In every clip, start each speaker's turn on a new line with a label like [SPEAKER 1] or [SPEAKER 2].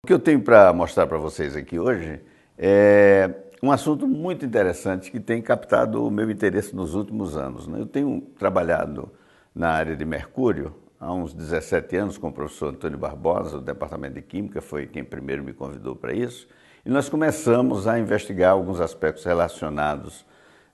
[SPEAKER 1] O que eu tenho para mostrar para vocês aqui hoje é um assunto muito interessante que tem captado o meu interesse nos últimos anos, né? Eu tenho trabalhado na área de mercúrio há uns 17 anos com o professor Antônio Barbosa, do Departamento de Química, foi quem primeiro me convidou para isso, e nós começamos a investigar alguns aspectos relacionados,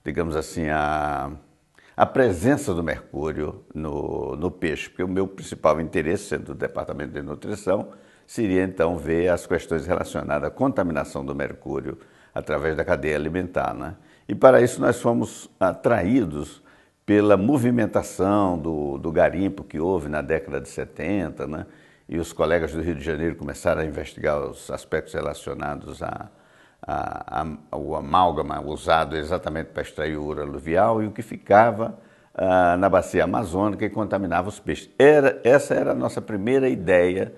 [SPEAKER 1] digamos assim, à presença do mercúrio no peixe, porque o meu principal interesse, sendo do Departamento de Nutrição, seria então ver as questões relacionadas à contaminação do mercúrio através da cadeia alimentar, né? E para isso nós fomos atraídos pela movimentação do garimpo que houve na década de 70, né? E os colegas do Rio de Janeiro começaram a investigar os aspectos relacionados ao amálgama usado exatamente para extrair o ouro aluvial e o que ficava na bacia amazônica e contaminava os peixes. Essa era a nossa primeira ideia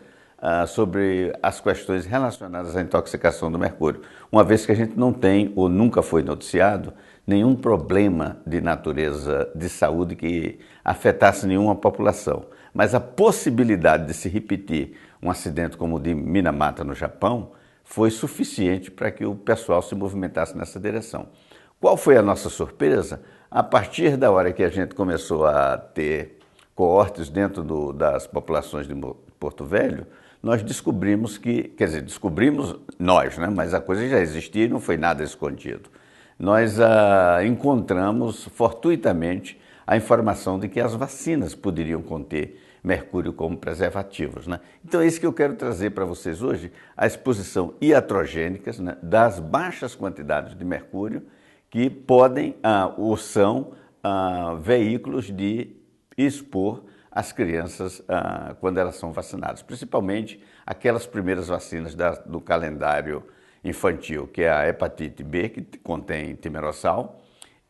[SPEAKER 1] sobre as questões relacionadas à intoxicação do mercúrio, uma vez que a gente não tem, ou nunca foi noticiado, nenhum problema de natureza de saúde que afetasse nenhuma população. Mas a possibilidade de se repetir um acidente como o de Minamata, no Japão, foi suficiente para que o pessoal se movimentasse nessa direção. Qual foi a nossa surpresa? A partir da hora que a gente começou a ter coortes dentro das populações de Porto Velho, nós descobrimos descobrimos nós, né? Mas a coisa já existia e não foi nada escondido. Nós encontramos fortuitamente a informação de que as vacinas poderiam conter mercúrio como preservativos, né? Então é isso que eu quero trazer para vocês hoje, a exposição iatrogênicas, né, das baixas quantidades de mercúrio que podem ou são veículos de expor as crianças quando elas são vacinadas, principalmente aquelas primeiras vacinas do calendário infantil, que é a hepatite B, que contém timerossal,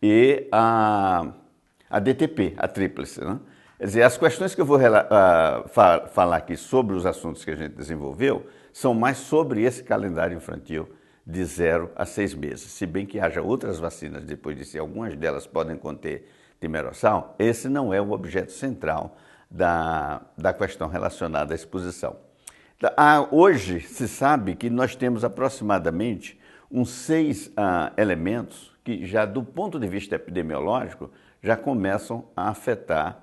[SPEAKER 1] e a DTP, a tríplice, né? Quer dizer, as questões que eu vou falar aqui sobre os assuntos que a gente desenvolveu são mais sobre esse calendário infantil de 0 a 6 meses. Se bem que haja outras vacinas depois disso, algumas delas podem conter timerossal, esse não é o objeto central da questão relacionada à exposição. Hoje se sabe que nós temos aproximadamente uns 6 elementos que já do ponto de vista epidemiológico já começam a afetar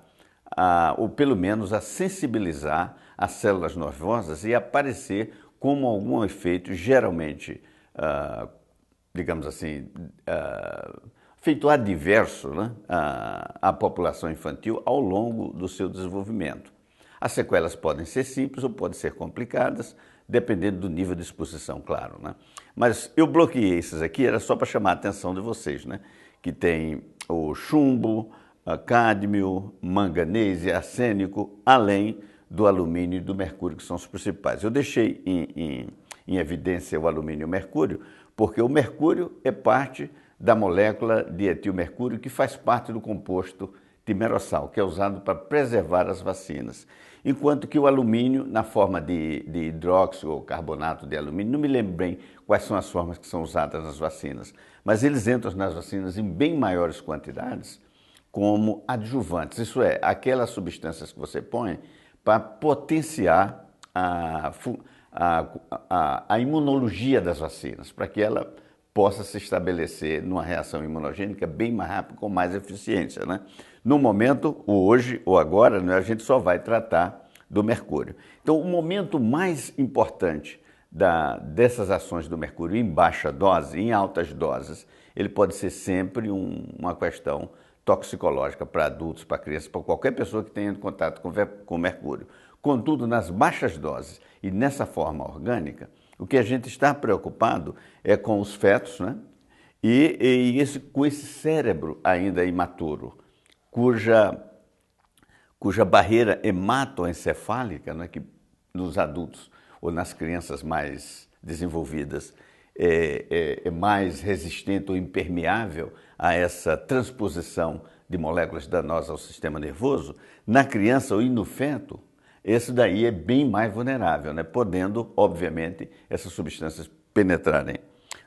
[SPEAKER 1] ou pelo menos a sensibilizar as células nervosas e aparecer como algum efeito geralmente, digamos assim, efeito adverso, né, à população infantil ao longo do seu desenvolvimento. As sequelas podem ser simples ou podem ser complicadas, dependendo do nível de exposição, claro, né? Mas eu bloqueei esses aqui, era só para chamar a atenção de vocês, né? Que tem o chumbo, cádmio, manganês e arsênico, além do alumínio e do mercúrio, que são os principais. Eu deixei em evidência o alumínio e o mercúrio, porque o mercúrio é parte da molécula de etilmercúrio, que faz parte do composto timerossal, que é usado para preservar as vacinas. Enquanto que o alumínio, na forma de hidróxido ou carbonato de alumínio, não me lembro bem quais são as formas que são usadas nas vacinas, mas eles entram nas vacinas em bem maiores quantidades como adjuvantes, isso é, aquelas substâncias que você põe para potenciar a imunologia das vacinas, para que ela possa se estabelecer numa reação imunogênica bem mais rápido, com mais eficiência, né? No momento, hoje ou agora, né, a gente só vai tratar do mercúrio. Então, o momento mais importante dessas ações do mercúrio em baixa dose, em altas doses, ele pode ser sempre uma questão toxicológica para adultos, para crianças, para qualquer pessoa que tenha contato com mercúrio. Contudo, nas baixas doses e nessa forma orgânica, o que a gente está preocupado é com os fetos, né? Com esse cérebro ainda imaturo, cuja barreira hematoencefálica, né, que nos adultos ou nas crianças mais desenvolvidas é mais resistente ou impermeável a essa transposição de moléculas danosas ao sistema nervoso, na criança ou no feto, esse daí é bem mais vulnerável, né? Podendo, obviamente, essas substâncias penetrarem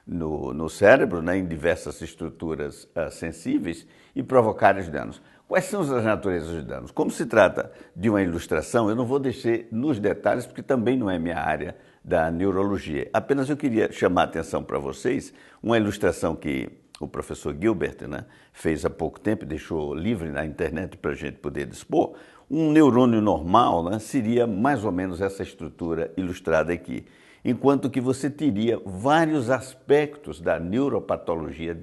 [SPEAKER 1] no cérebro, né, em diversas estruturas sensíveis e provocarem danos. Quais são as naturezas dos danos? Como se trata de uma ilustração, eu não vou descer nos detalhes, porque também não é minha área da neurologia. Apenas eu queria chamar a atenção para vocês uma ilustração que o professor Gilbert, né, fez há pouco tempo, deixou livre na internet para a gente poder dispor. Um neurônio normal, né, seria mais ou menos essa estrutura ilustrada aqui, enquanto que você teria vários aspectos da neuropatologia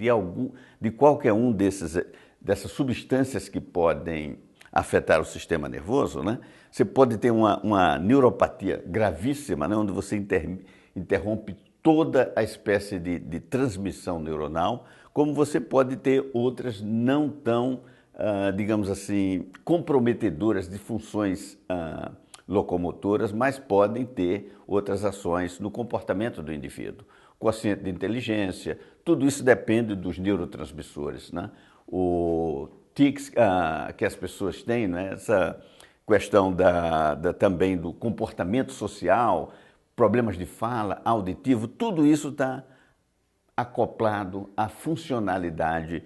[SPEAKER 1] de qualquer um dessas substâncias que podem afetar o sistema nervoso, né? Você pode ter uma neuropatia gravíssima, né, onde você interrompe toda a espécie de transmissão neuronal, como você pode ter outras não tão, digamos assim, comprometedoras de funções locomotoras, mas podem ter outras ações no comportamento do indivíduo. Quociente de inteligência, tudo isso depende dos neurotransmissores, né? O tics que as pessoas têm, né? Essa questão também do comportamento social, problemas de fala, auditivo, tudo isso está acoplado à funcionalidade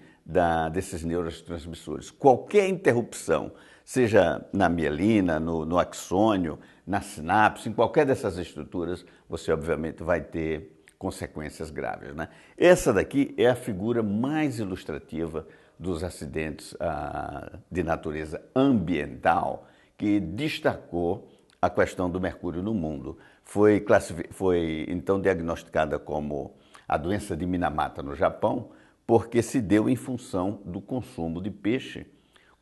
[SPEAKER 1] desses neurotransmissores. Qualquer interrupção, seja na mielina, no axônio, na sinapse, em qualquer dessas estruturas, você obviamente vai ter consequências graves, né? Essa daqui é a figura mais ilustrativa dos acidentes de natureza ambiental que destacou a questão do mercúrio no mundo. Foi então diagnosticada como a doença de Minamata no Japão, porque se deu em função do consumo de peixe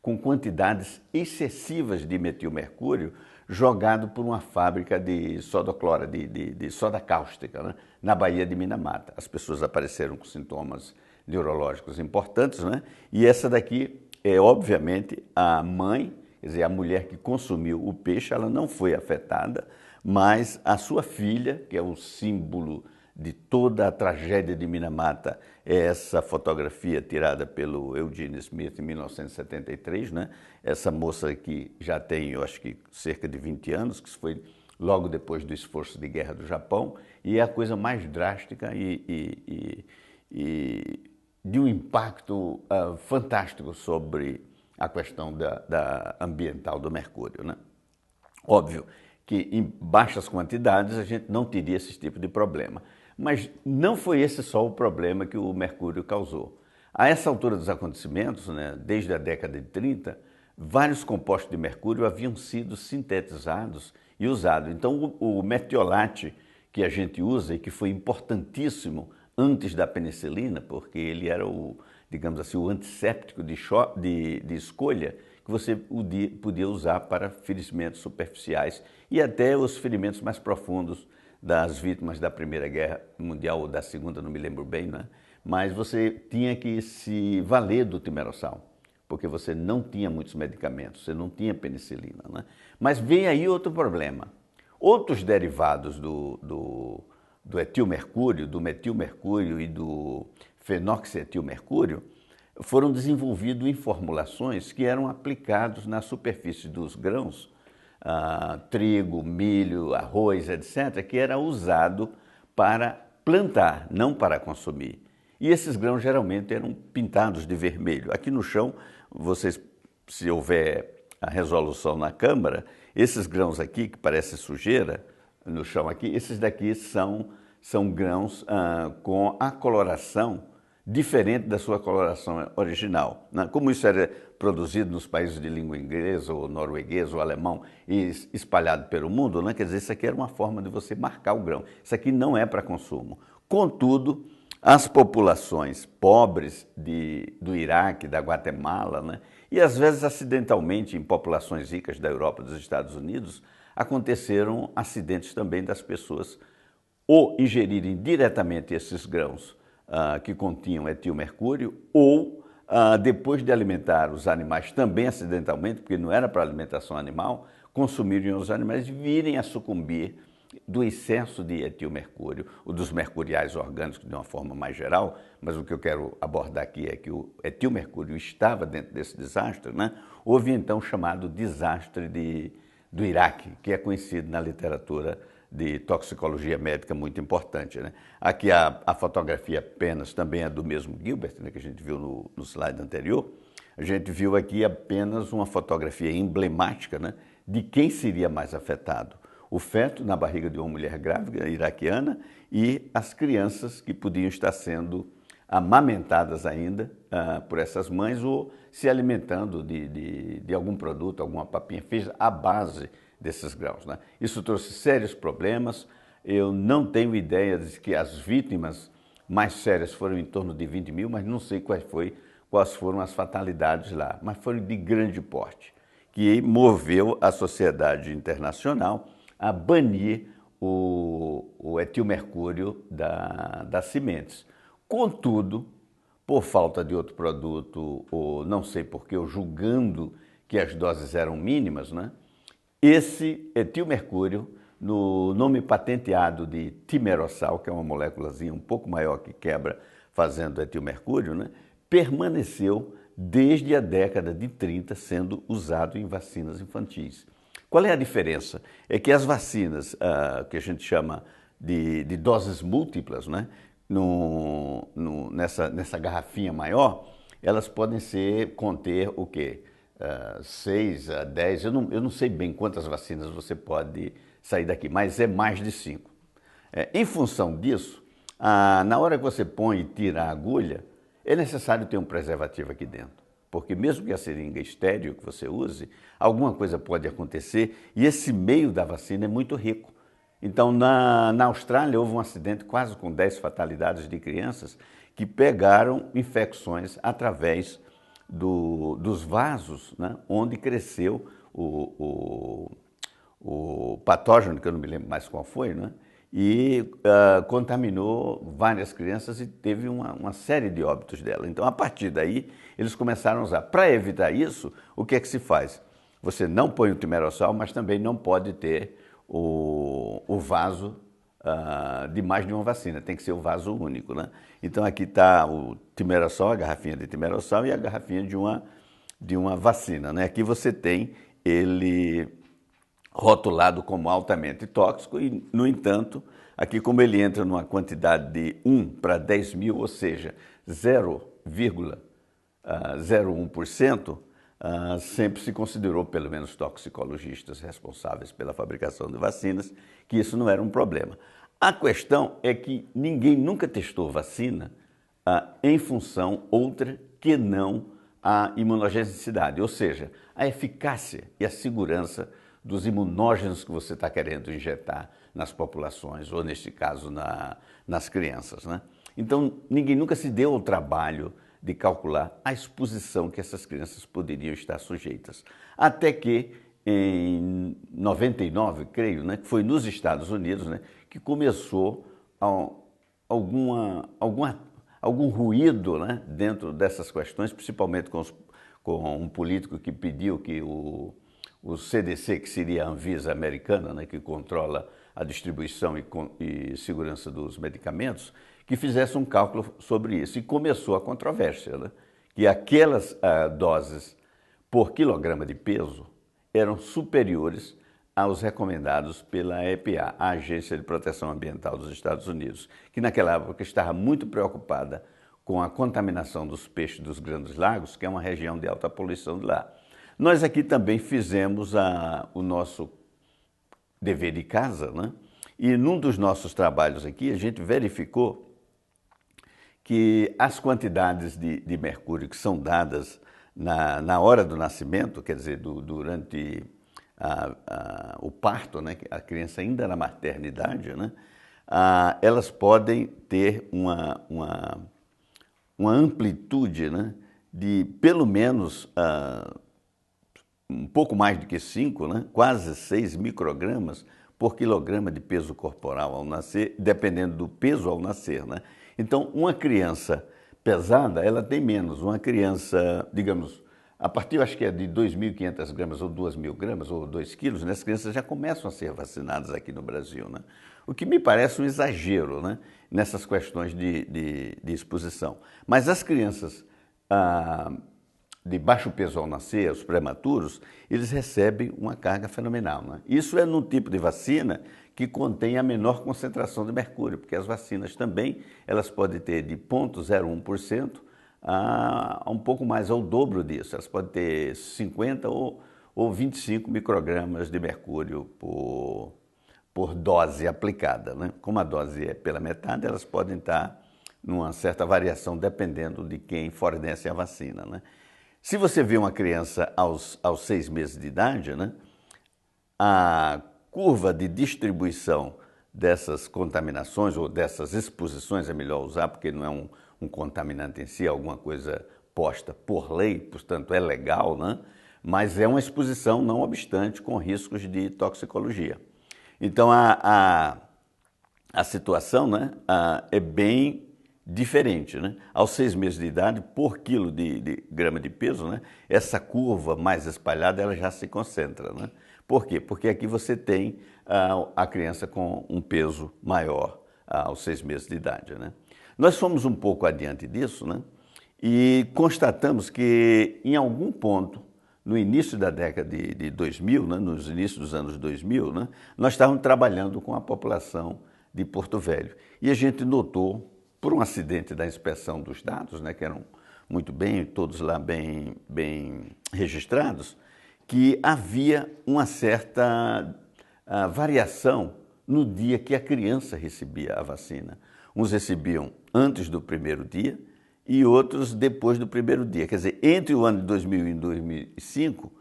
[SPEAKER 1] com quantidades excessivas de metilmercúrio jogado por uma fábrica de sodoclora, de soda cáustica, né, na Baía de Minamata. As pessoas apareceram com sintomas neurológicos importantes, né? E essa daqui é, obviamente, a mãe, quer dizer, a mulher que consumiu o peixe, ela não foi afetada, mas a sua filha, que é o símbolo de toda a tragédia de Minamata, é essa fotografia tirada pelo Eugene Smith em 1973, né? Essa moça aqui já tem, eu acho que cerca de 20 anos, que foi logo depois do esforço de guerra do Japão, e é a coisa mais drástica e de um impacto fantástico sobre a questão da ambiental do mercúrio, né? Óbvio que em baixas quantidades a gente não teria esse tipo de problema. Mas não foi esse só o problema que o mercúrio causou. A essa altura dos acontecimentos, né, desde a década de 30, vários compostos de mercúrio haviam sido sintetizados e usados. Então o metiolate que a gente usa e que foi importantíssimo antes da penicilina, porque ele era digamos assim, o antisséptico de escolha, que você podia usar para ferimentos superficiais e até os ferimentos mais profundos das vítimas da Primeira Guerra Mundial ou da Segunda, não me lembro bem, né? Mas você tinha que se valer do timerossal, porque você não tinha muitos medicamentos, você não tinha penicilina, né? Mas vem aí outro problema. Outros derivados do etilmercúrio, do metilmercúrio e do fenoxietilmercúrio foram desenvolvidos em formulações que eram aplicados na superfície dos grãos, trigo, milho, arroz, etc., que era usado para plantar, não para consumir. E esses grãos geralmente eram pintados de vermelho. Aqui no chão, se houver a resolução na câmara, esses grãos aqui, que parecem sujeira, no chão aqui, esses daqui são grãos com a coloração diferente da sua coloração original, né? Como isso era produzido nos países de língua inglesa, ou norueguês, ou alemão, e espalhado pelo mundo, né? Quer dizer, isso aqui era uma forma de você marcar o grão. Isso aqui não é para consumo. Contudo, as populações pobres do Iraque, da Guatemala, né? E às vezes acidentalmente em populações ricas da Europa e dos Estados Unidos, aconteceram acidentes também das pessoas ou ingerirem diretamente esses grãos que continham etilmercúrio ou depois de alimentar os animais também acidentalmente, porque não era para alimentação animal, consumirem os animais e virem a sucumbir do excesso de etilmercúrio, ou dos mercuriais orgânicos de uma forma mais geral, mas o que eu quero abordar aqui é que o etilmercúrio estava dentro desse desastre, né? Houve então o chamado desastre do Iraque, que é conhecido na literatura de toxicologia médica muito importante, né? Aqui a fotografia apenas também é do mesmo Gilbert, né, que a gente viu no slide anterior. A gente viu aqui apenas uma fotografia emblemática, né, de quem seria mais afetado. o feto na barriga de uma mulher grávida iraquiana e as crianças que podiam estar sendo amamentadas ainda por essas mães ou se alimentando de algum produto, alguma papinha, fez a base desses graus, né? Isso trouxe sérios problemas. Eu não tenho ideia de que as vítimas mais sérias foram em torno de 20 mil, mas não sei quais foram as fatalidades lá, mas foram de grande porte, que moveu a sociedade internacional a banir o etilmercúrio das sementes. Contudo, por falta de outro produto, ou não sei porquê, ou julgando que as doses eram mínimas, né? Esse etilmercúrio, no nome patenteado de timerossal, que é uma moléculazinha um pouco maior que quebra fazendo etilmercúrio, né? Permaneceu desde a década de 30 sendo usado em vacinas infantis. Qual é a diferença? É que as vacinas, que a gente chama de doses múltiplas, né? Nessa garrafinha maior, elas podem conter o quê? 6 a 10, eu não sei bem quantas vacinas você pode sair daqui, mas é mais de 5. Em função disso, na hora que você põe e tira a agulha, é necessário ter um preservativo aqui dentro, porque mesmo que a seringa estéril que você use, alguma coisa pode acontecer e esse meio da vacina é muito rico. Então, na Austrália, houve um acidente quase com 10 fatalidades de crianças que pegaram infecções através dos vasos, né, onde cresceu o patógeno, que eu não me lembro mais qual foi, né, e contaminou várias crianças e teve uma série de óbitos dela. Então, a partir daí, eles começaram a usar. Para evitar isso, o que é que se faz? Você não põe o timerossal, mas também não pode ter o vaso de mais de uma vacina, tem que ser o vaso único, né? Então aqui está o timerossal, a garrafinha de timerossal e a garrafinha de uma vacina, né? Aqui você tem ele rotulado como altamente tóxico e, no entanto, aqui como ele entra numa quantidade de 1 para 10 mil, ou seja, 0,01%, sempre se considerou, pelo menos toxicologistas responsáveis pela fabricação de vacinas, que isso não era um problema. A questão é que ninguém nunca testou vacina em função outra que não a imunogenicidade, ou seja, a eficácia e a segurança dos imunógenos que você está querendo injetar nas populações, ou neste caso nas crianças, né? Então, ninguém nunca se deu ao trabalho de calcular a exposição que essas crianças poderiam estar sujeitas. Até que, em 99, creio, né, que foi nos Estados Unidos, né, que começou algum ruído, né, dentro dessas questões, principalmente com um político que pediu que o CDC, que seria a Anvisa americana, né, que controla a distribuição e segurança dos medicamentos, que fizesse um cálculo sobre isso. E começou a controvérsia, né? Que aquelas doses por quilograma de peso eram superiores aos recomendados pela EPA, a Agência de Proteção Ambiental dos Estados Unidos, que naquela época estava muito preocupada com a contaminação dos peixes dos Grandes Lagos, que é uma região de alta poluição de lá. Nós aqui também fizemos o nosso dever de casa, né? E num dos nossos trabalhos aqui, a gente verificou que as quantidades de mercúrio que são dadas na hora do nascimento, quer dizer, durante o parto, né, a criança ainda na maternidade, né, elas podem ter uma amplitude, né, de pelo menos um pouco mais do que 5, né, quase 6 microgramas por quilograma de peso corporal ao nascer, dependendo do peso ao nascer, né? Então, uma criança pesada, ela tem menos. Uma criança, digamos, a partir, acho que é de 2.500 gramas ou 2.000 gramas ou 2 quilos, né, as crianças já começam a ser vacinadas aqui no Brasil, né? O que me parece um exagero, né, nessas questões de exposição. Mas as crianças de baixo peso ao nascer, os prematuros, eles recebem uma carga fenomenal, né? Isso é num tipo de vacina que contém a menor concentração de mercúrio, porque as vacinas também, elas podem ter de 0,01% a um pouco mais, ao dobro disso. Elas podem ter 50 ou 25 microgramas de mercúrio por dose aplicada, né? Como a dose é pela metade, elas podem estar numa certa variação dependendo de quem fornece a vacina, né? Se você vê uma criança aos 6 meses de idade, né, a curva de distribuição dessas contaminações ou dessas exposições, é melhor usar, porque não é um contaminante em si, é alguma coisa posta por lei, portanto é legal, né? Mas é uma exposição, não obstante, com riscos de toxicologia. Então a situação, né, é bem diferente, né? Aos 6 meses de idade, por quilo de grama de peso, né, essa curva mais espalhada ela já se concentra, né? Por quê? Porque aqui você tem a criança com um peso maior aos 6 meses de idade, né? Nós fomos um pouco adiante disso, né? E constatamos que em algum ponto, no início da década de 2000, né, nos inícios dos anos 2000, né, nós estávamos trabalhando com a população de Porto Velho. E a gente notou, por um acidente da inspeção dos dados, né, que eram muito bem, todos lá bem registrados, que havia uma certa variação no dia que a criança recebia a vacina. Uns recebiam antes do primeiro dia e outros depois do primeiro dia. Quer dizer, entre o ano de 2000 e 2005,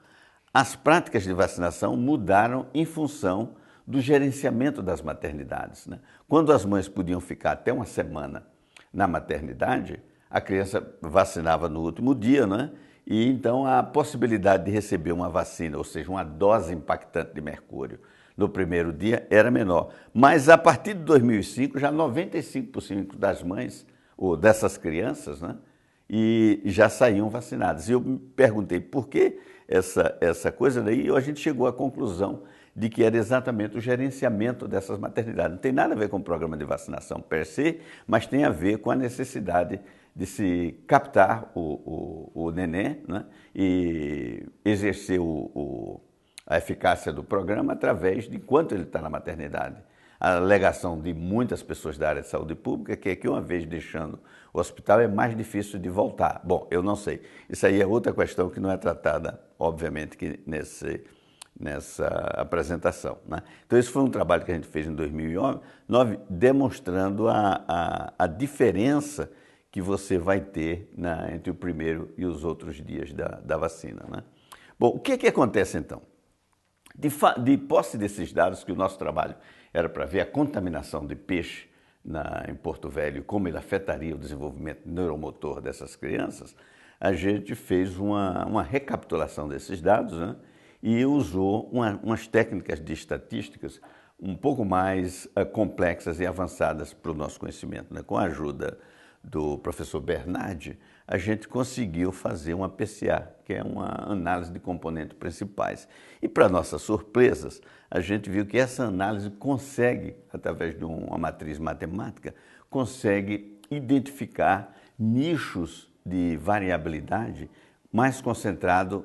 [SPEAKER 1] as práticas de vacinação mudaram em função do gerenciamento das maternidades, né? Quando as mães podiam ficar até uma semana na maternidade, a criança vacinava no último dia, né? E então a possibilidade de receber uma vacina, ou seja, uma dose impactante de mercúrio no primeiro dia era menor. Mas a partir de 2005, já 95% das mães ou dessas crianças, né, e já saíam vacinadas. E eu me perguntei por que essa coisa, daí a gente chegou à conclusão de que era exatamente o gerenciamento dessas maternidades. Não tem nada a ver com o programa de vacinação per se, mas tem a ver com a necessidade de se captar o neném, né, e exercer a eficácia do programa através de enquanto ele está na maternidade. A alegação de muitas pessoas da área de saúde pública é que uma vez deixando o hospital é mais difícil de voltar. Bom, eu não sei. Isso aí é outra questão que não é tratada, obviamente, que nessa apresentação, né? Então, esse foi um trabalho que a gente fez em 2009, demonstrando a diferença que você vai ter entre o primeiro e os outros dias da vacina, né? Bom, o que acontece então? De posse desses dados, que o nosso trabalho era para ver a contaminação de peixe em Porto Velho, como ele afetaria o desenvolvimento neuromotor dessas crianças, a gente fez uma recapitulação desses dados, né, e usou umas técnicas de estatísticas um pouco mais complexas e avançadas para o nosso conhecimento, né? Com a ajuda do professor Bernardi, a gente conseguiu fazer uma PCA, que é uma análise de componentes principais. E, para nossas surpresas, a gente viu que essa análise consegue, através de uma matriz matemática, consegue identificar nichos de variabilidade mais concentrado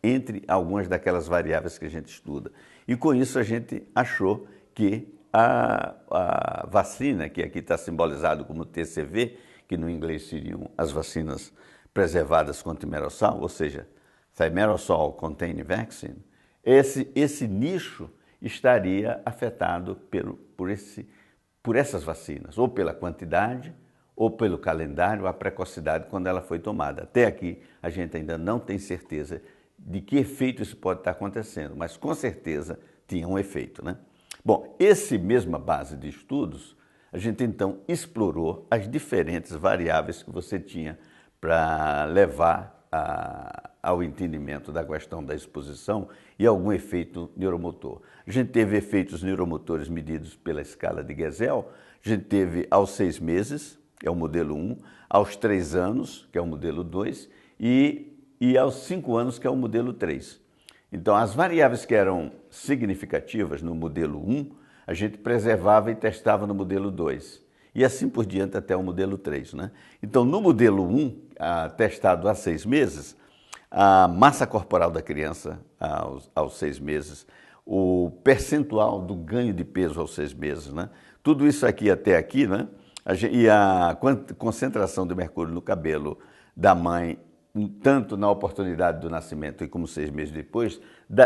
[SPEAKER 1] entre algumas daquelas variáveis que a gente estuda. E com isso a gente achou que a vacina, que aqui está simbolizado como TCV, que no inglês seriam as vacinas preservadas com thimerosal, ou seja, Thimerosal Containing Vaccine, esse nicho estaria afetado por essas vacinas, ou pela quantidade, ou pelo calendário, a precocidade quando ela foi tomada. Até aqui a gente ainda não tem certeza de que efeito isso pode estar acontecendo, mas com certeza tinha um efeito, né? Bom, essa mesma base de estudos, a gente então explorou as diferentes variáveis que você tinha para levar ao entendimento da questão da exposição e algum efeito neuromotor. A gente teve efeitos neuromotores medidos pela escala de Gesell, a gente teve aos 6 meses, que é o modelo 1, aos 3 anos, que é o modelo 2, e aos 5 anos, que é o modelo 3. Então, as variáveis que eram significativas no modelo 1, a gente preservava e testava no modelo 2. E assim por diante até o modelo 3, né? Então, no modelo 1, testado há 6 meses, a massa corporal da criança aos 6 meses, o percentual do ganho de peso aos 6 meses, né? Tudo isso aqui até aqui, né? E a concentração de mercúrio no cabelo da mãe tanto na oportunidade do nascimento e como 6 meses depois,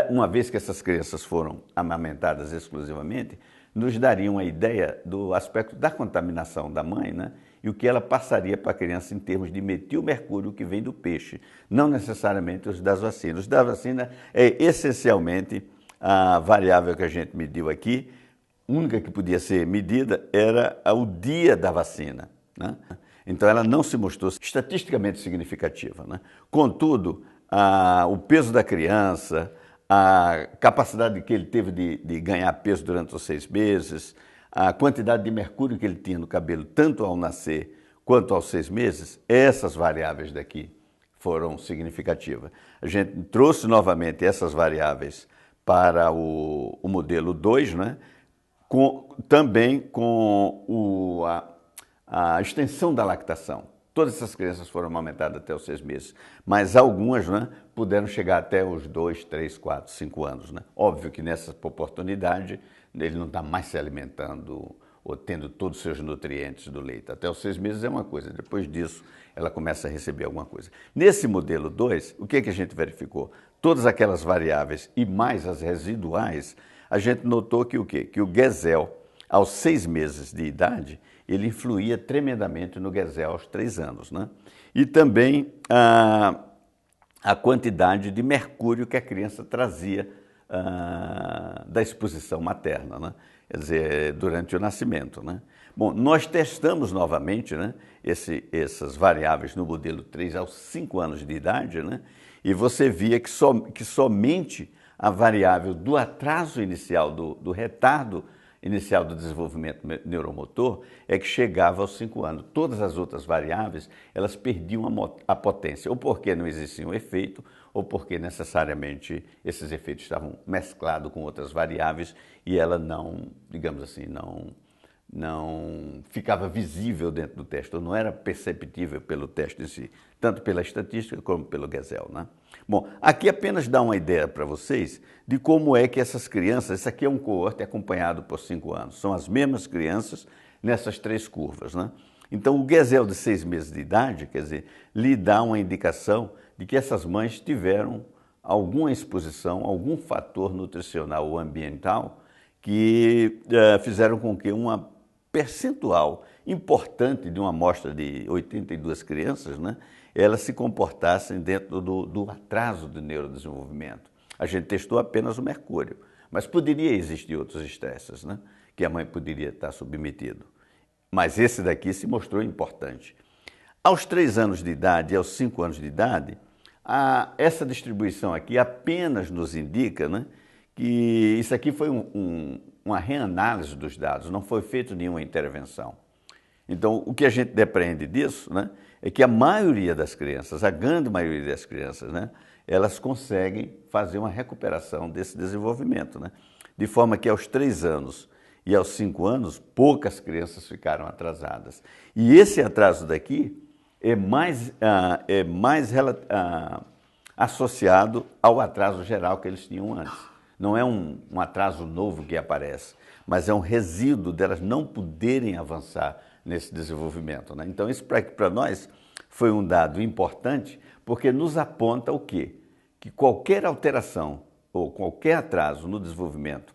[SPEAKER 1] uma vez que essas crianças foram amamentadas exclusivamente, nos daria uma ideia do aspecto da contaminação da mãe, né? E o que ela passaria para a criança em termos de metilmercúrio que vem do peixe, não necessariamente os das vacinas. Os da vacina é essencialmente a variável que a gente mediu aqui, única que podia ser medida era o dia da vacina, né? Então ela não se mostrou estatisticamente significativa, né? Contudo, o peso da criança, a capacidade que ele teve de ganhar peso durante os 6 meses, a quantidade de mercúrio que ele tinha no cabelo, tanto ao nascer quanto aos 6 meses, essas variáveis daqui foram significativas. A gente trouxe novamente essas variáveis para o modelo 2, né? Também com a extensão da lactação. Todas essas crianças foram amamentadas até os 6 meses, mas algumas, né, puderam chegar até os 2, 3, 4, 5 anos. Né? Óbvio que nessa oportunidade ele não está mais se alimentando ou tendo todos os seus nutrientes do leite. Até os 6 meses é uma coisa, depois disso ela começa a receber alguma coisa. Nesse modelo 2, o que a gente verificou? Todas aquelas variáveis e mais as residuais, a gente notou que o quê? Que o Gesell, aos 6 meses de idade, ele influía tremendamente no Gesell aos 3 anos, né? E também a quantidade de mercúrio que a criança trazia da exposição materna, né? Quer dizer, durante o nascimento, né? Bom, nós testamos novamente, né, essas variáveis no modelo 3 aos 5 anos de idade, né? E você via que somente a variável do atraso inicial, do retardo inicial do desenvolvimento neuromotor é que chegava aos 5 anos. Todas as outras variáveis, elas perdiam a potência, ou porque não existia um efeito, ou porque necessariamente esses efeitos estavam mesclados com outras variáveis e ela não, digamos assim, não ficava visível dentro do teste, ou não era perceptível pelo teste em si, tanto pela estatística como pelo Gesell, né? Bom, aqui apenas dá uma ideia para vocês de como é que essas crianças, isso aqui é um coorte acompanhado por 5 anos, são as mesmas crianças nessas 3 curvas, né? Então o Gesell de 6 meses de idade, quer dizer, lhe dá uma indicação de que essas mães tiveram alguma exposição, algum fator nutricional ou ambiental que fizeram com que uma percentual importante de uma amostra de 82 crianças, né, elas se comportassem dentro do atraso do neurodesenvolvimento. A gente testou apenas o mercúrio, mas poderia existir outros estresses, né, que a mãe poderia estar submetido. Mas esse daqui se mostrou importante. Aos 3 anos de idade e aos 5 anos de idade, essa distribuição aqui apenas nos indica, né, que isso aqui foi uma reanálise dos dados, não foi feita nenhuma intervenção. Então, o que a gente depreende disso, né, é que a maioria das crianças, a grande maioria das crianças, né, elas conseguem fazer uma recuperação desse desenvolvimento, né, de forma que aos 3 anos e aos 5 anos, poucas crianças ficaram atrasadas. E esse atraso daqui é mais associado ao atraso geral que eles tinham antes. Não é um atraso novo que aparece, mas é um resíduo delas não poderem avançar nesse desenvolvimento, né? Então, isso para nós foi um dado importante, porque nos aponta o quê? Que qualquer alteração ou qualquer atraso no desenvolvimento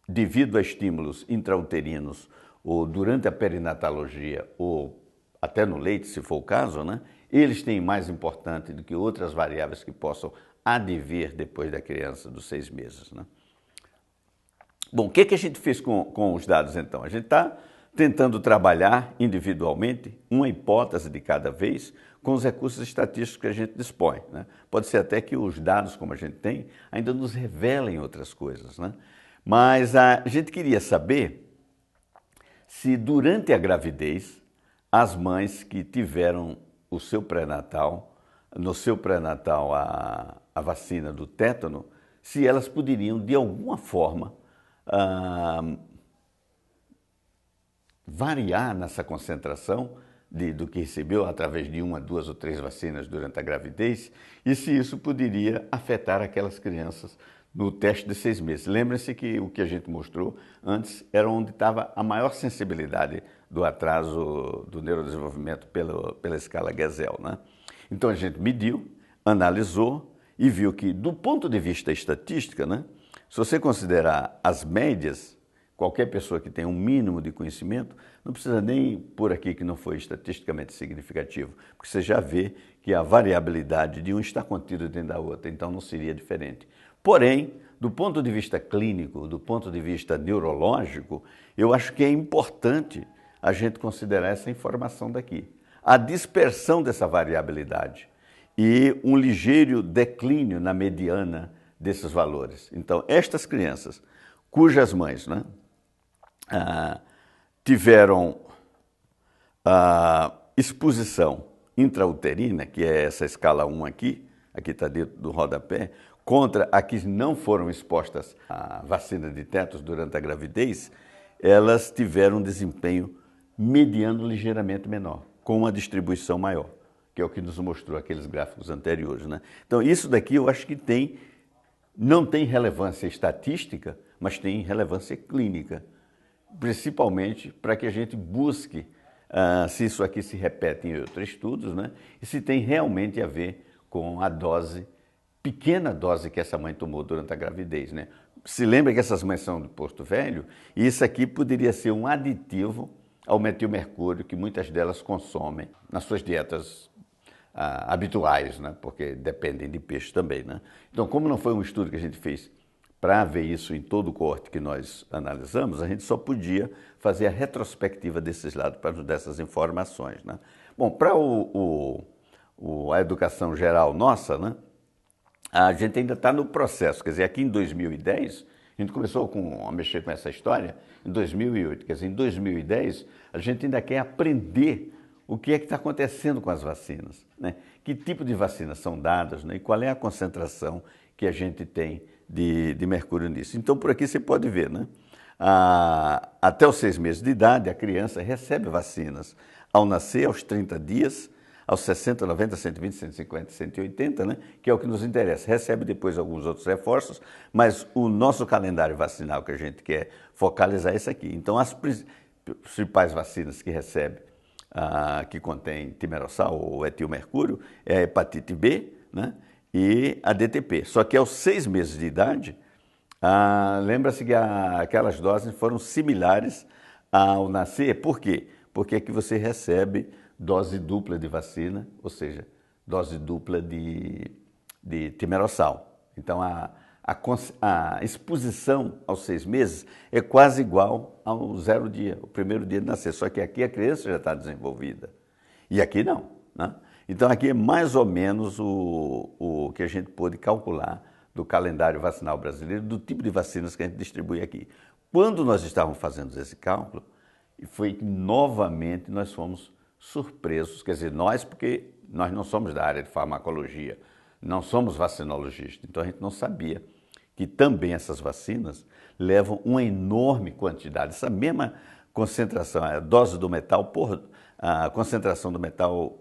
[SPEAKER 1] devido a estímulos intrauterinos ou durante a perinatologia ou até no leite, se for o caso, né, eles têm mais importante do que outras variáveis que possam advir depois da criança dos 6 meses, né? Bom, o que a gente fez com os dados, então? A gente está tentando trabalhar individualmente uma hipótese de cada vez com os recursos estatísticos que a gente dispõe, né? Pode ser até que os dados, como a gente tem, ainda nos revelem outras coisas, né? Mas a gente queria saber se durante a gravidez as mães que tiveram o seu pré-natal, no seu pré-natal a vacina do tétano, se elas poderiam de alguma forma variar nessa concentração do que recebeu através de 1, 2 ou 3 vacinas durante a gravidez e se isso poderia afetar aquelas crianças no teste de 6 meses. Lembrem-se que o que a gente mostrou antes era onde estava a maior sensibilidade do atraso do neurodesenvolvimento pela escala Gesell, né? Então a gente mediu, analisou e viu que, do ponto de vista estatística, né, se você considerar as médias, qualquer pessoa que tenha um mínimo de conhecimento, não precisa nem pôr aqui que não foi estatisticamente significativo, porque você já vê que a variabilidade de um está contida dentro da outra, então não seria diferente. Porém, do ponto de vista clínico, do ponto de vista neurológico, eu acho que é importante a gente considerar essa informação daqui. A dispersão dessa variabilidade e um ligeiro declínio na mediana desses valores. Então, estas crianças cujas mães, né, tiveram exposição intrauterina, que é essa escala 1 aqui está dentro do rodapé, contra a que não foram expostas à vacina de tetos durante a gravidez, elas tiveram um desempenho mediano ligeiramente menor, com uma distribuição maior, que é o que nos mostrou aqueles gráficos anteriores, né? Então, isso daqui eu acho que não tem relevância estatística, mas tem relevância clínica, principalmente para que a gente busque se isso aqui se repete em outros estudos, né? E se tem realmente a ver com a pequena dose que essa mãe tomou durante a gravidez, né? Se lembra que essas mães são do Porto Velho, e isso aqui poderia ser um aditivo ao metilmercúrio que muitas delas consomem nas suas dietas habituais, né? Porque dependem de peixe também, né? Então, como não foi um estudo que a gente fez para ver isso em todo o coorte que nós analisamos, a gente só podia fazer a retrospectiva desses lados para nos dar essas informações, né? Bom, para a educação geral nossa, né, a gente ainda está no processo. Quer dizer, aqui em 2010, a gente começou a mexer com essa história em 2008. Quer dizer, em 2010, a gente ainda quer aprender o que é que está acontecendo com as vacinas, né? Que tipo de vacinas são dadas, né? E qual é a concentração que a gente tem de mercúrio nisso. Então, por aqui você pode ver, né? Até os 6 meses de idade, a criança recebe vacinas ao nascer, aos 30 dias, aos 60, 90, 120, 150, 180, né? Que é o que nos interessa. Recebe depois alguns outros reforços, mas o nosso calendário vacinal que a gente quer focalizar é esse aqui. Então, as principais vacinas que recebe, que contém timerossal ou etilmercúrio, é a hepatite B, né, e a DTP. Só que aos 6 meses de idade, lembra-se que aquelas doses foram similares ao nascer. Por quê? Porque aqui você recebe dose dupla de vacina, ou seja, dose dupla de timerossal. Então, a exposição aos 6 meses é quase igual ao 0 dia, o primeiro dia de nascer, só que aqui a criança já está desenvolvida e aqui não, né? Então, aqui é mais ou menos o que a gente pôde calcular do calendário vacinal brasileiro, do tipo de vacinas que a gente distribui aqui. Quando nós estávamos fazendo esse cálculo, foi que novamente nós fomos surpresos, quer dizer, nós, porque nós não somos da área de farmacologia, não somos vacinologistas, então a gente não sabia que também essas vacinas levam uma enorme quantidade, essa mesma concentração, a dose do metal a concentração do metal,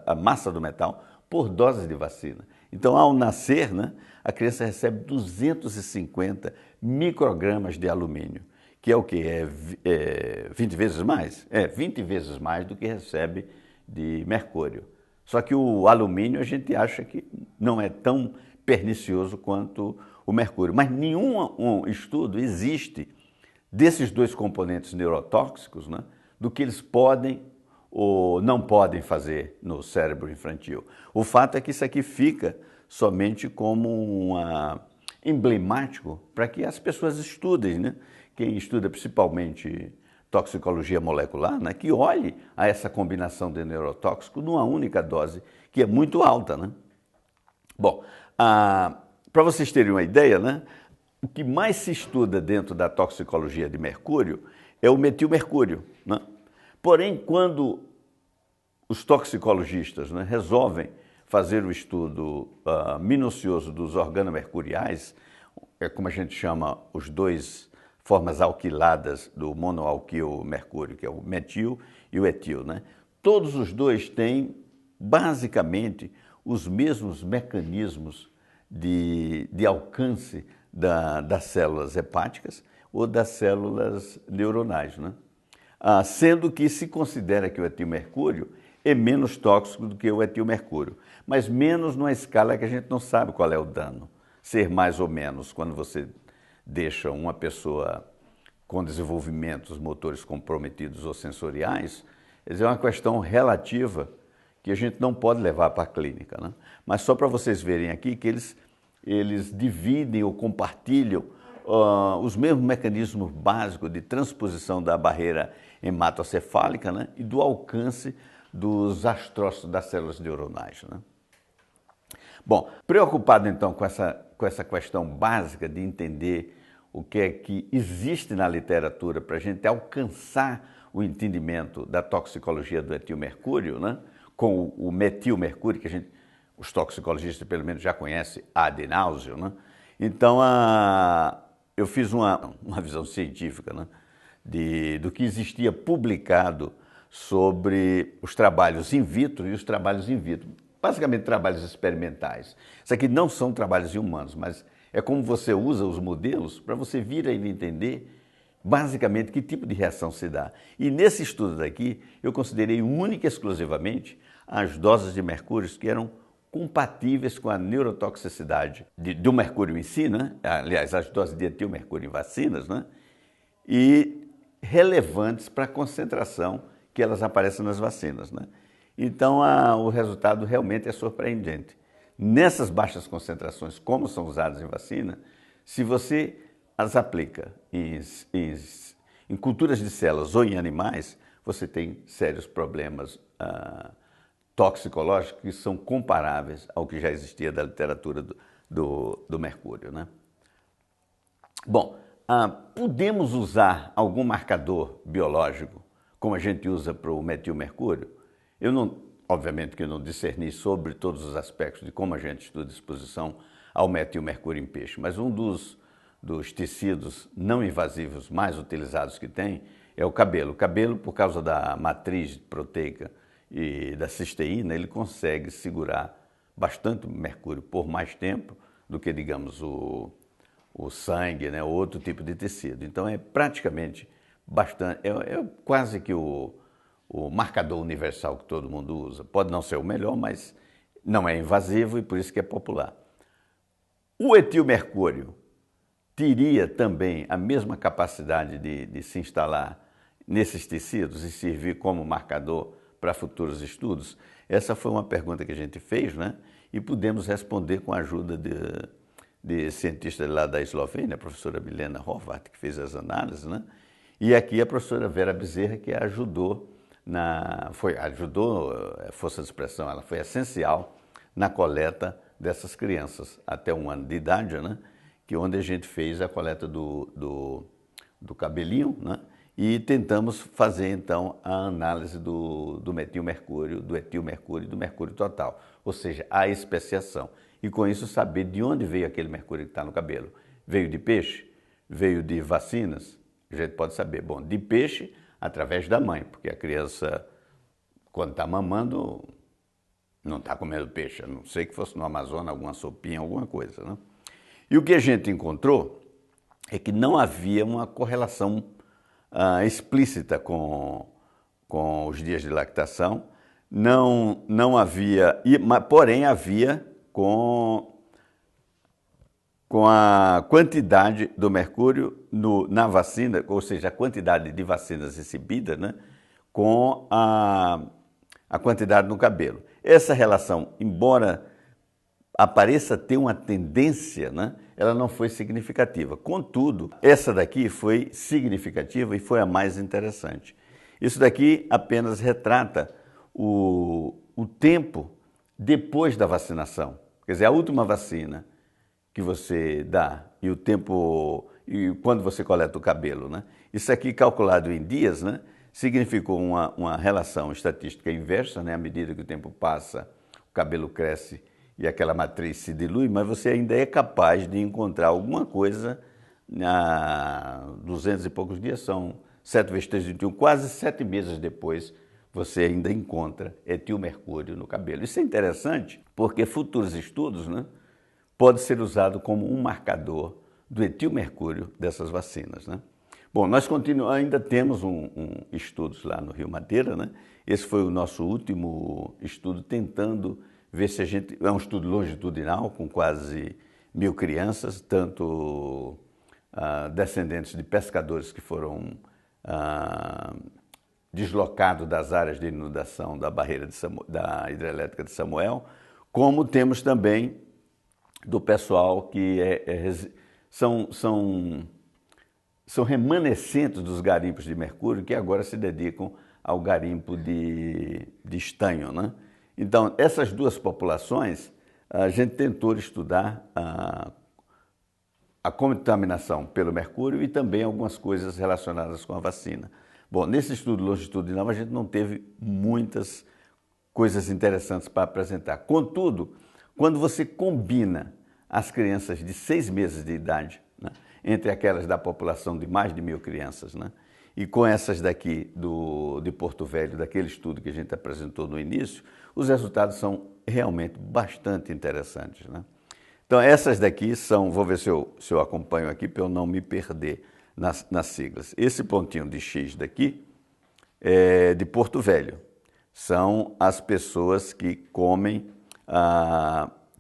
[SPEAKER 1] a massa do metal por dose de vacina. Então, ao nascer, né, a criança recebe 250 microgramas de alumínio, que é o quê? É 20 vezes mais? 20 vezes mais do que recebe de mercúrio. Só que o alumínio a gente acha que não é tão pernicioso quanto o mercúrio. Mas nenhum estudo existe desses dois componentes neurotóxicos, né, do que eles podem ou não podem fazer no cérebro infantil. O fato é que isso aqui fica somente como emblemático para que as pessoas estudem, né? Quem estuda principalmente toxicologia molecular, né, que olhe a essa combinação de neurotóxico numa única dose, que é muito alta, né? Bom, para vocês terem uma ideia, né, o que mais se estuda dentro da toxicologia de mercúrio é o metilmercúrio, né? Porém, quando os toxicologistas, né, resolvem fazer o estudo minucioso dos organomercuriais, é como a gente chama os dois formas alquiladas do monoalquil mercúrio, que é o metil e o etil, né? Todos os dois têm, basicamente, os mesmos mecanismos de alcance das células hepáticas ou das células neuronais, né? Sendo que se considera que o etilmercúrio é menos tóxico do que o etilmercúrio, mas menos numa escala que a gente não sabe qual é o dano. Ser mais ou menos, quando você deixa uma pessoa com desenvolvimentos motores comprometidos ou sensoriais, é uma questão relativa que a gente não pode levar para a clínica, né? Mas só para vocês verem aqui que eles dividem ou compartilham os mesmos mecanismos básicos de transposição da barreira hematocefálica, né? E do alcance dos astrócitos das células neuronais, né? Bom, preocupado então com essa questão básica de entender o que é que existe na literatura para a gente alcançar o entendimento da toxicologia do etilmercúrio, né? Com o metilmercúrio, que os toxicologistas pelo menos já conhecem ad nauseam, né? Então, eu fiz uma visão científica, né? Do que existia publicado sobre os trabalhos in vitro e os trabalhos in vitro. Basicamente trabalhos experimentais. Isso aqui não são trabalhos humanos, mas é como você usa os modelos para você vir a entender basicamente que tipo de reação se dá. E nesse estudo daqui, eu considerei única e exclusivamente as doses de mercúrio que eram compatíveis com a neurotoxicidade do mercúrio em si, né? Aliás, as doses de etilmercúrio em vacinas, né? E relevantes para a concentração que elas aparecem nas vacinas, né? Então, o resultado realmente é surpreendente. Nessas baixas concentrações, como são usadas em vacina, se você as aplica em culturas de células ou em animais, você tem sérios problemas toxicológicos que são comparáveis ao que já existia da literatura do mercúrio, né? Bom, podemos usar algum marcador biológico como a gente usa para o metilmercúrio? Obviamente que eu não discerni sobre todos os aspectos de como a gente estuda a exposição ao metilmercúrio em peixe, mas um dos tecidos não invasivos mais utilizados que tem é o cabelo. O cabelo, por causa da matriz proteica e da cisteína, ele consegue segurar bastante mercúrio por mais tempo do que, digamos, o sangue, né, ou outro tipo de tecido. Então é praticamente bastante, é quase que o marcador universal que todo mundo usa. Pode não ser o melhor, mas não é invasivo e por isso que é popular. O etilmercúrio teria também a mesma capacidade de se instalar nesses tecidos e servir como marcador para futuros estudos? Essa foi uma pergunta que a gente fez, né? E pudemos responder com a ajuda de cientistas lá da Eslovênia, a professora Milena Horváth, que fez as análises, né? E aqui a professora Vera Bezerra, que ajudou força de expressão, ela foi essencial na coleta dessas crianças até 1 ano de idade, né? Que onde a gente fez a coleta do cabelinho, né? E tentamos fazer então a análise do metilmercúrio, do etilmercúrio e do mercúrio total, ou seja, a especiação. E com isso saber de onde veio aquele mercúrio que está no cabelo. Veio de peixe? Veio de vacinas? A gente pode saber. Bom, de peixe através da mãe, porque a criança, quando está mamando, não está comendo peixe, a não ser que fosse no Amazonas, alguma sopinha, alguma coisa, né? E o que a gente encontrou é que não havia uma correlação explícita com os dias de lactação, não havia, porém havia com a quantidade do mercúrio na vacina, ou seja, a quantidade de vacinas recebidas, né, com a quantidade no cabelo. Essa relação, embora apareça ter uma tendência, né, ela não foi significativa. Contudo, essa daqui foi significativa e foi a mais interessante. Isso daqui apenas retrata o tempo depois da vacinação. Quer dizer, a última vacina que você dá e o tempo e quando você coleta o cabelo, né? Isso aqui calculado em dias, né, significou uma relação estatística inversa, né? À medida que o tempo passa, o cabelo cresce e aquela matriz se dilui, mas você ainda é capaz de encontrar alguma coisa a 200 e poucos dias, são 7 vezes 3, 21, quase 7 meses depois, você ainda encontra etilmercúrio no cabelo. Isso é interessante porque futuros estudos, né, pode ser usado como um marcador do etilmercúrio dessas vacinas, né? Bom, nós ainda temos estudos lá no Rio Madeira, né? Esse foi o nosso último estudo tentando ver se a gente... É um estudo longitudinal com quase 1.000 crianças, tanto descendentes de pescadores que foram deslocados das áreas de inundação da barreira da hidrelétrica de Samuel, como temos também do pessoal que são remanescentes dos garimpos de mercúrio que agora se dedicam ao garimpo de estanho, né? Então, essas duas populações, a gente tentou estudar a contaminação pelo mercúrio e também algumas coisas relacionadas com a vacina. Bom, nesse estudo longitudinal a gente não teve muitas coisas interessantes para apresentar. Contudo, quando você combina as crianças de 6 meses de idade, né, entre aquelas da população de mais de 1.000 crianças, né, e com essas daqui de Porto Velho, daquele estudo que a gente apresentou no início, os resultados são realmente bastante interessantes, né? Então, essas daqui são, vou ver se eu acompanho aqui para eu não me perder nas siglas. Esse pontinho de X daqui é de Porto Velho. São as pessoas que comem,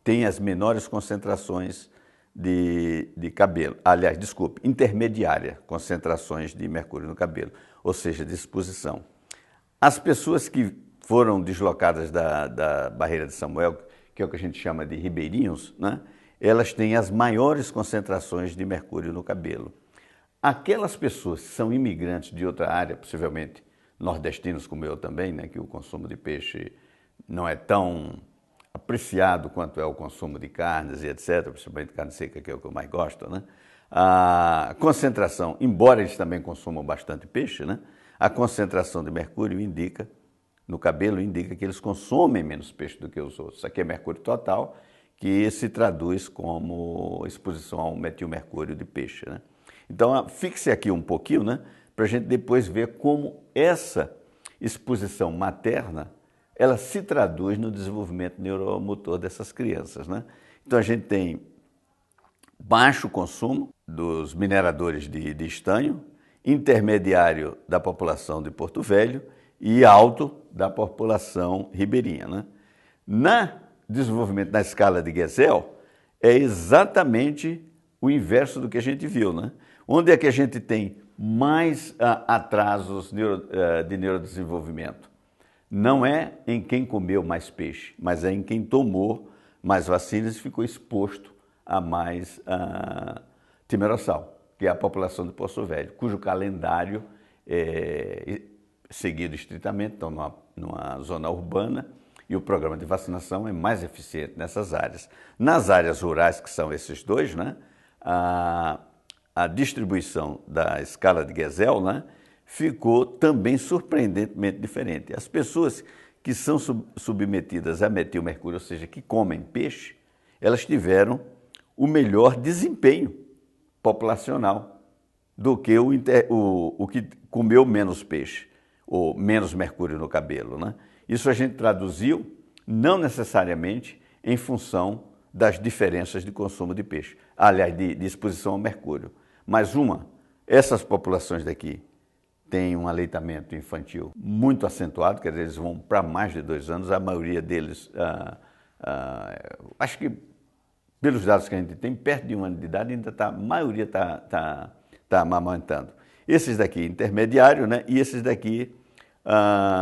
[SPEAKER 1] têm as menores concentrações de cabelo. Aliás, desculpe, intermediária concentrações de mercúrio no cabelo, ou seja, de exposição. As pessoas que foram deslocadas da barreira de Samuel, que é o que a gente chama de ribeirinhos, né? Elas têm as maiores concentrações de mercúrio no cabelo. Aquelas pessoas que são imigrantes de outra área, possivelmente nordestinos como eu também, né, que o consumo de peixe não é tão apreciado quanto é o consumo de carnes e etc., principalmente carne seca, que é o que eu mais gosto, né? A concentração, embora eles também consumam bastante peixe, né, a concentração de mercúrio no cabelo indica que eles consomem menos peixe do que os outros. Isso aqui é mercúrio total, que se traduz como exposição ao metilmercúrio de peixe, né? Então, fixe aqui um pouquinho, né, para a gente depois ver como essa exposição materna ela se traduz no desenvolvimento neuromotor dessas crianças, né? Então, a gente tem baixo consumo dos mineradores de estanho, intermediário da população de Porto Velho e alto da população ribeirinha, né? Desenvolvimento na escala de Gesell é exatamente o inverso do que a gente viu, né? Onde é que a gente tem mais atrasos de neurodesenvolvimento? Não é em quem comeu mais peixe, mas é em quem tomou mais vacinas e ficou exposto a mais timerossal, que é a população de Porto Velho, cujo calendário é seguido estritamente, então numa zona urbana, e o programa de vacinação é mais eficiente nessas áreas. Nas áreas rurais, que são esses dois, né, a distribuição da escala de Gesell, né, ficou também surpreendentemente diferente. As pessoas que são submetidas a metilmercúrio, ou seja, que comem peixe, elas tiveram o melhor desempenho populacional do que o que comeu menos peixe, ou menos mercúrio no cabelo, né? Isso a gente traduziu não necessariamente em função das diferenças de consumo de peixe, aliás, de exposição ao mercúrio. Mas essas populações daqui têm um aleitamento infantil muito acentuado, quer dizer, eles vão para mais de 2 anos, a maioria deles, acho que pelos dados que a gente tem, perto de 1 ano de idade, a maioria está amamantando. Esses daqui intermediário, né? E esses daqui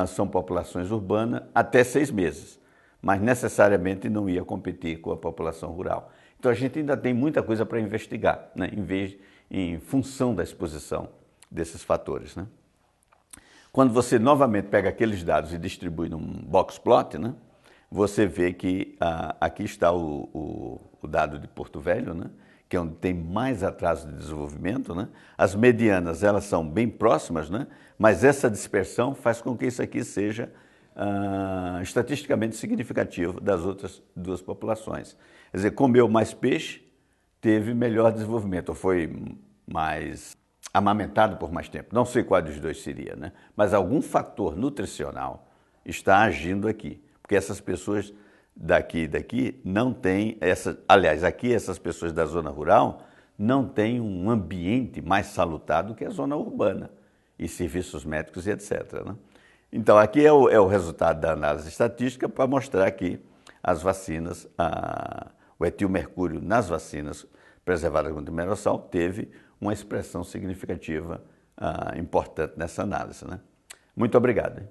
[SPEAKER 1] são populações urbanas até 6 meses, mas necessariamente não ia competir com a população rural. Então a gente ainda tem muita coisa para investigar, né? Em função da exposição desses fatores, né? Quando você novamente pega aqueles dados e distribui num box plot, né, você vê que aqui está o dado de Porto Velho, né, que é onde tem mais atraso de desenvolvimento, né? As medianas, elas são bem próximas, né? Mas essa dispersão faz com que isso aqui seja estatisticamente significativo das outras duas populações. Quer dizer, comeu mais peixe, teve melhor desenvolvimento, ou foi mais amamentado por mais tempo. Não sei qual dos dois seria, né? Mas algum fator nutricional está agindo aqui, porque essas pessoas daqui não tem aliás, aqui essas pessoas da zona rural não têm um ambiente mais salutar do que a zona urbana, e serviços médicos e etc., né? Então, aqui é o resultado da análise estatística para mostrar que as vacinas, o etilmercúrio nas vacinas preservadas contra o merossal teve uma expressão significativa, importante nessa análise, né? Muito obrigado.